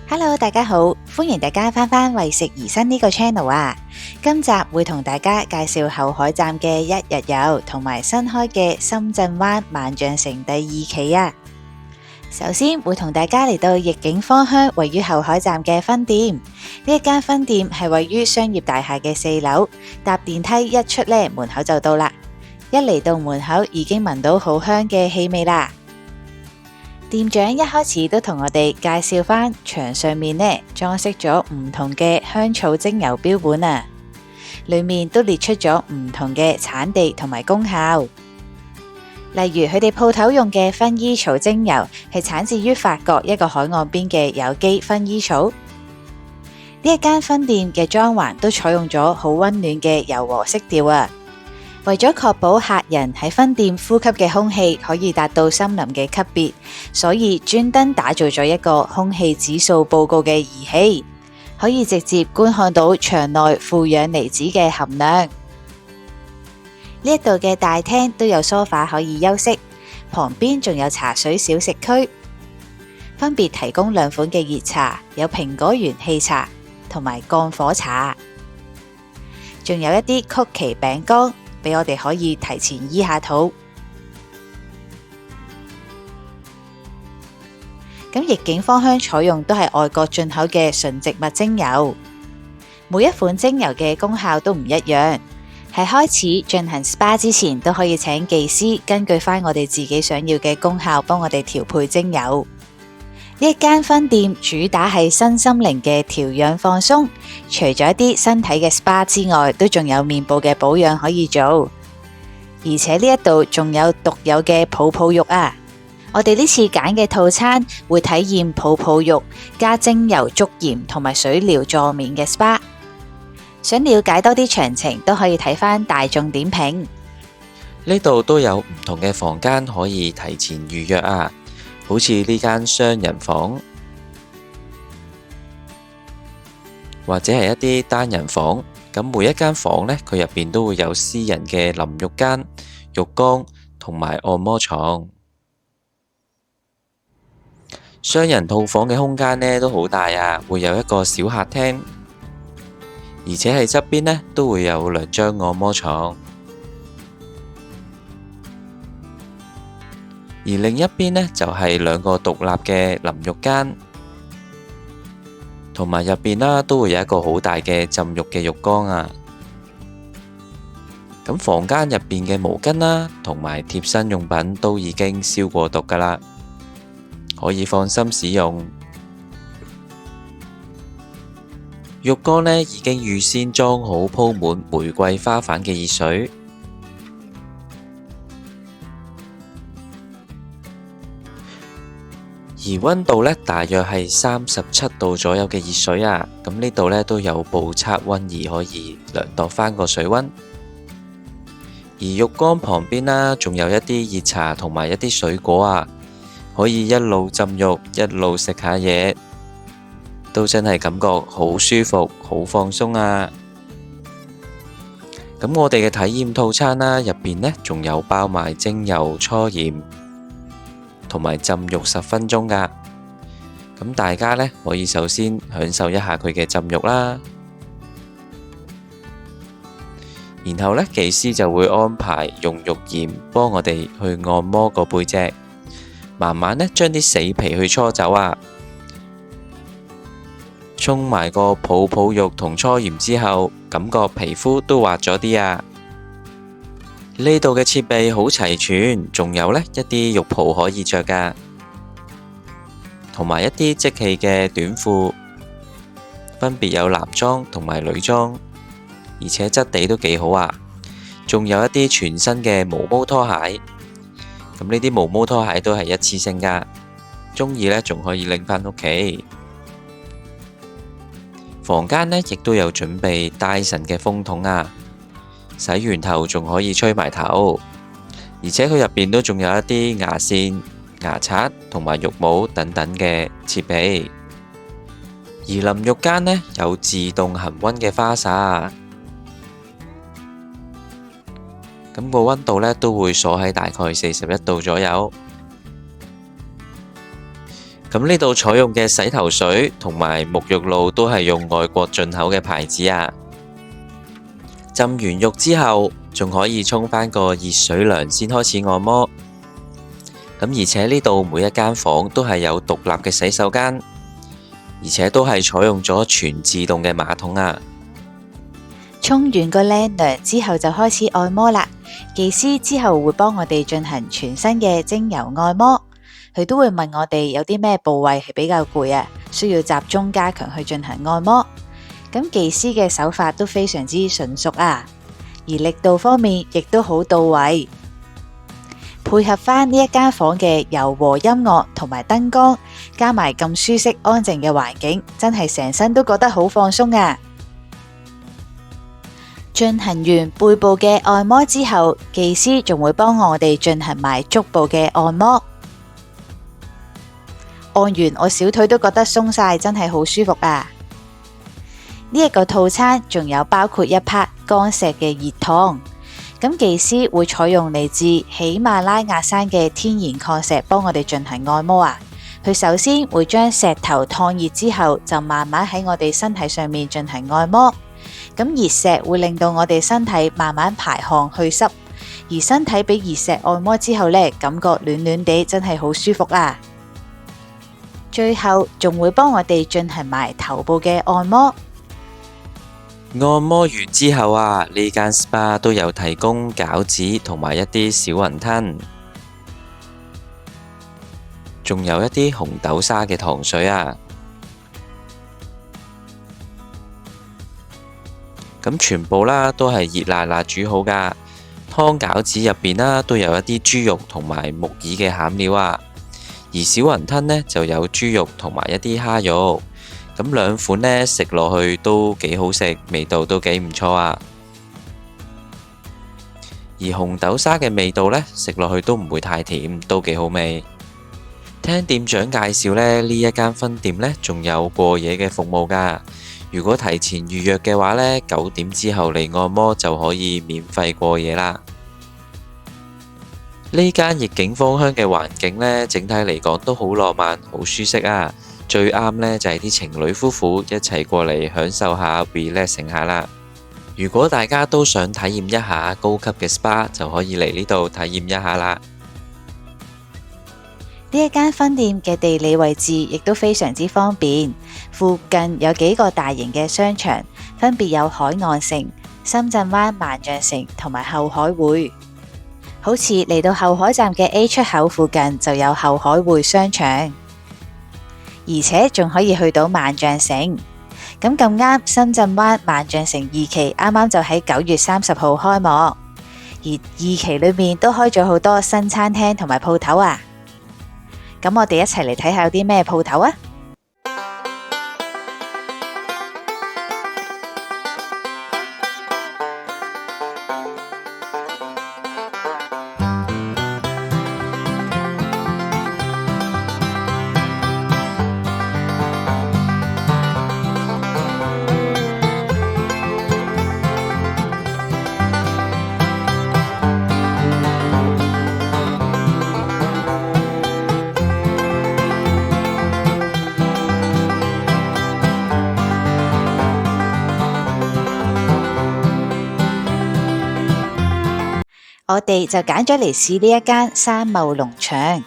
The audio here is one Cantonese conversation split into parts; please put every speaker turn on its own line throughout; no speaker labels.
Hello，大家好，歡迎大家返為食而生呢個 channel 啊！今集會同大家介紹後海站嘅一日遊，同埋新開嘅深圳灣萬象城第二期啊！首先會同大家嚟到逸景芳香位於後海站嘅分店，呢一間分店係位於商業大廈嘅4樓，搭電梯一出呢，門口就到啦。一嚟到門口已經聞到好香嘅氣味啦。店長一開始都同我哋介紹返牆上面呢裝飾咗唔同嘅香草精油標本啊，裏面都列出咗唔同嘅產地同埋功效。例如佢哋鋪頭用嘅薰衣草精油係產自於法國一個海岸邊嘅有機薰衣草。呢一間分店嘅裝潢都採用咗好溫暖嘅柔和色調啊。為咗確保客人喺分店呼吸嘅空氣可以達到森林嘅級別，所以專登打造咗一個空氣指數報告嘅儀器，可以直接觀看到場內負氧離子嘅含量。呢一度嘅大廳都有梳化可以休息，旁邊仲有茶水小食區，分別提供2款嘅熱茶，有蘋果元氣茶同埋降火茶，仲有一啲曲奇餅乾，俾我哋可以提前醫下肚。咁逸景芳香採用都係外國進口嘅純植物精油，每一款精油嘅功效都唔一樣。喺開始進行 SPA 之前，都可以請技師根據翻我哋自己想要嘅功效，幫我哋調配精油。呢一間分店主打係身心靈嘅調養放鬆，除咗一啲身體嘅 SPA 之外，都仲有面部嘅保養可以做。而且呢一度仲有獨有嘅泡泡浴啊！我哋呢次揀嘅套餐會體驗泡泡浴加精油足鹽同埋水療助眠嘅 SPA。想了解多啲詳情，都可以睇返大眾點評。
呢度都有唔同嘅房間可以提前預約啊，好似呢間雙人房，或者係一啲單人房。咁每一間房呢，佢入邊都會有私人嘅淋浴間、浴缸同埋按摩床。雙人套房嘅空間呢都好大啊，會有一個小客廳。而且喺側邊呢，都會有2張按摩床，而另一邊呢，就係2個獨立嘅淋浴間，同埋入邊啦都會有一個好大嘅浸浴嘅浴缸啊。咁房間入邊嘅毛巾啦，同埋貼身用品都已經消過毒㗎喇，可以放心使用。浴缸呢已經預先裝好鋪滿玫瑰花瓣嘅熱水，而溫度呢大約係37度左右嘅熱水啊。咁呢度呢都有步測溫儀可以量度返個水溫。而浴缸旁邊啦，仲有一啲熱茶同埋一啲水果啊，可以一路浸浴一路食下嘢。都真係感覺好舒服、好放鬆啊！咁我哋嘅體驗套餐啦，入邊呢仲有包埋精油搓鹽同埋浸浴10分鐘噶。咁大家呢可以首先享受一下佢嘅浸浴啦，然後呢技師就會安排用浴鹽幫我哋去按摩個背脊，慢慢呢將啲死皮去搓走啊！沖埋個泡泡浴同搓鹽之後，感覺皮膚都滑咗啲啊！呢度嘅設備好齊全，仲有呢一啲浴袍可以着噶，同埋一啲即棄嘅短褲，分別有男裝同埋女裝，而且質地都幾好啊！仲有一啲全新嘅毛毛拖鞋，咁呢啲毛毛拖鞋都係一次性噶，中意呢仲可以拎返屋企。房間呢亦都有準備Dyson嘅風筒啊，洗完頭仲可以吹埋頭，而且佢入邊都仲有一啲牙線、牙刷同埋浴帽等等嘅設備。而淋浴間呢有自動恆溫嘅花灑，咁個溫度呢都會鎖喺大概41度左右。咁呢度採用嘅洗頭水同埋沐浴露都係用外國進口嘅牌子啊。浸完浴之後，仲可以沖返個熱水涼先開始按摩。咁而且呢度每一間房都係有獨立嘅洗手間，而且都係採用咗全自動嘅馬桶啊。
沖完個靚涼之後就開始按摩啦。技師之後會幫我哋進行全身嘅精油按摩，佢都會問我哋有啲咩部位係比較攰啊，需要集中加強去進行按摩。咁技師嘅手法都非常之純熟啊，而力度方面亦都好到位，配合返呢一間房嘅柔和音樂同埋燈光，加埋咁舒適安靜嘅環境，真係成身都覺得好放鬆啊！進行完背部嘅按摩之後，技師仲會幫我哋進行埋足部嘅按摩。按完我小腿都覺得鬆晒，真係好舒服啊！呢一個套餐仲有包括一 part 乾石嘅熱湯，咁技師會採用嚟自喜馬拉雅山嘅天然礦石幫我哋進行按摩啊。佢首先會將石頭燙熱之後，就慢慢喺我哋身體上面進行按摩。咁熱石會令到我哋身體慢慢排汗去濕，而身體俾熱石按摩之後呢，感覺暖暖地，真係好舒服啊！最後仲會幫我哋進行埋頭部嘅按摩。
按摩完之後啊，呢間 SPA 都有提供餃子同埋一啲小雲吞，仲有一啲紅豆沙嘅糖水啊。咁全部啦都係熱辣辣煮好噶。湯餃子入邊啦都有一啲豬肉同埋木耳嘅餡料啊，而小雲吞呢就有豬肉同埋一啲蝦肉。咁兩款呢食落去都幾好食，味道都幾唔錯啊。而紅豆沙嘅味道呢，食落去都唔會太甜，都幾好味。聽店長介紹呢，呢一間分店呢仲有過夜嘅服務噶。如果提前預約嘅話呢，9點之後嚟按摩就可以免費過夜啦。呢間逆境芳香嘅環境呢，整體嚟講都好浪漫，好舒適啊。最啱呢就係啲情侶夫婦一齊過嚟享受下 relaxing 下啦。如果大家都想體驗一下高級嘅 SPA， 就可以嚟呢度體驗一下啦。
呢一間分店嘅地理位置亦都非常之方便，附近有幾個大型嘅商場，分別有海岸城、深圳灣萬象城同埋後海匯。好似嚟到後海站嘅 A 出口附近就有後海匯商場，而且仲可以去到萬象城。咁啱深圳灣萬象城2期啱啱就喺9月30號開幕，而2期裏面都開咗好多新餐廳同埋鋪頭啊！咁我哋一齊嚟睇下有啲咩鋪頭啊！我哋就揀咗嚟試呢一間山茂農場，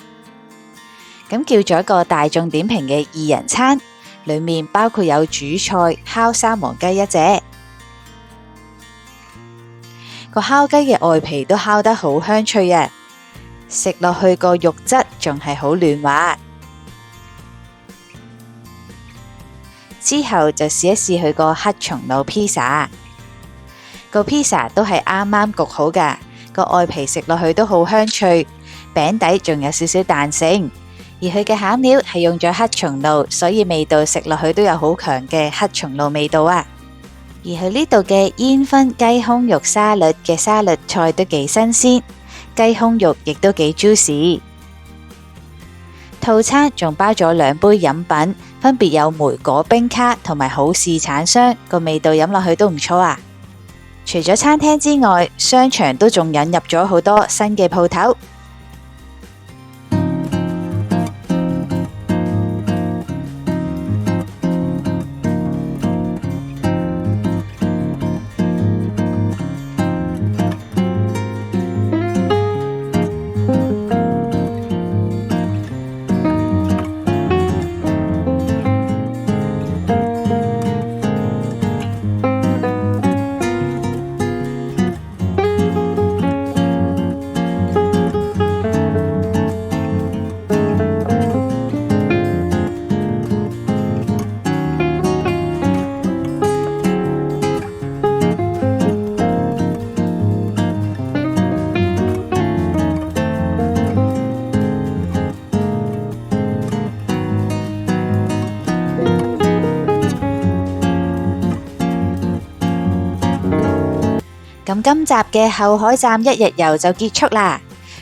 咁叫咗一個大眾點評嘅2人餐，裏面包括有主菜烤三黃雞一隻，個烤雞嘅外皮都烤得好香脆啊，食落去個肉質仲係好嫩滑。之後就試一試佢個黑松露披薩，個披薩都係啱啱焗好噶。個外皮食落去都好香脆，餅底仲有少少彈性，而佢嘅餡料係用咗黑松露，所以味道食落去都有好強嘅黑松露味道啊！而佢呢度嘅煙燻雞胸肉沙律嘅沙律菜都幾新鮮，雞胸肉亦都幾 juicy。套餐仲包咗2杯飲品，分別有莓果冰卡同埋好事橙霜，個味道飲落去都唔錯啊！除咗餐廳之外，商場都仲引入咗好多新嘅鋪頭。咁今集嘅後海站一日遊就結束啦。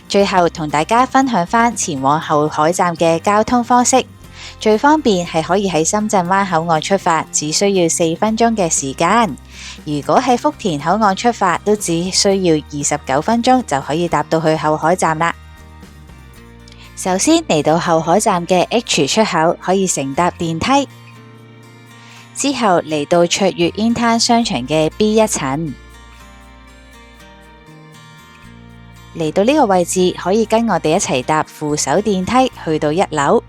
最後同大家分享返前往後海站嘅交通方式，最方便係可以喺深圳灣口岸出發，只需要4分鐘嘅時間。如果喺福田口岸出發，都只需要29分鐘就可以搭到去後海站啦。首先嚟到後海站嘅 H 出口，可以乘搭電梯。之後嚟到卓越 Intown 商場嘅 B1 層，嚟到呢個位置可以跟我哋一齊搭扶手電梯去到1樓。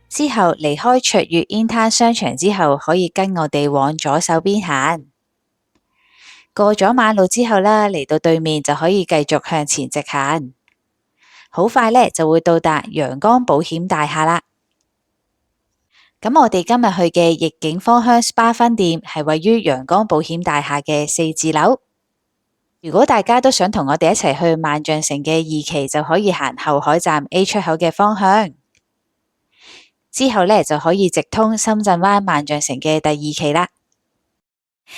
之後離開卓越 Intown 商場之後，可以跟我哋往左手邊行。過咗馬路之後啦，嚟到對面就可以繼續向前直行。好快呢就會到達陽光保險大廈啦。咁我哋今日去嘅逆境芳香 SPA 分店係位於陽光保險大廈嘅4字樓。如果大家都想同我哋一齊去萬象城嘅2期，就可以行後海站 A 出口嘅方向。之後呢就可以直通深圳灣萬象城嘅第2期啦。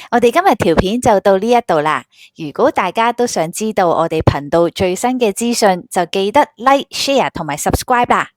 我哋今日條片就到呢一度啦。如果大家都想知道我哋頻道最新嘅資訊，就記得 Like、Share 同埋 Subscribe 啦。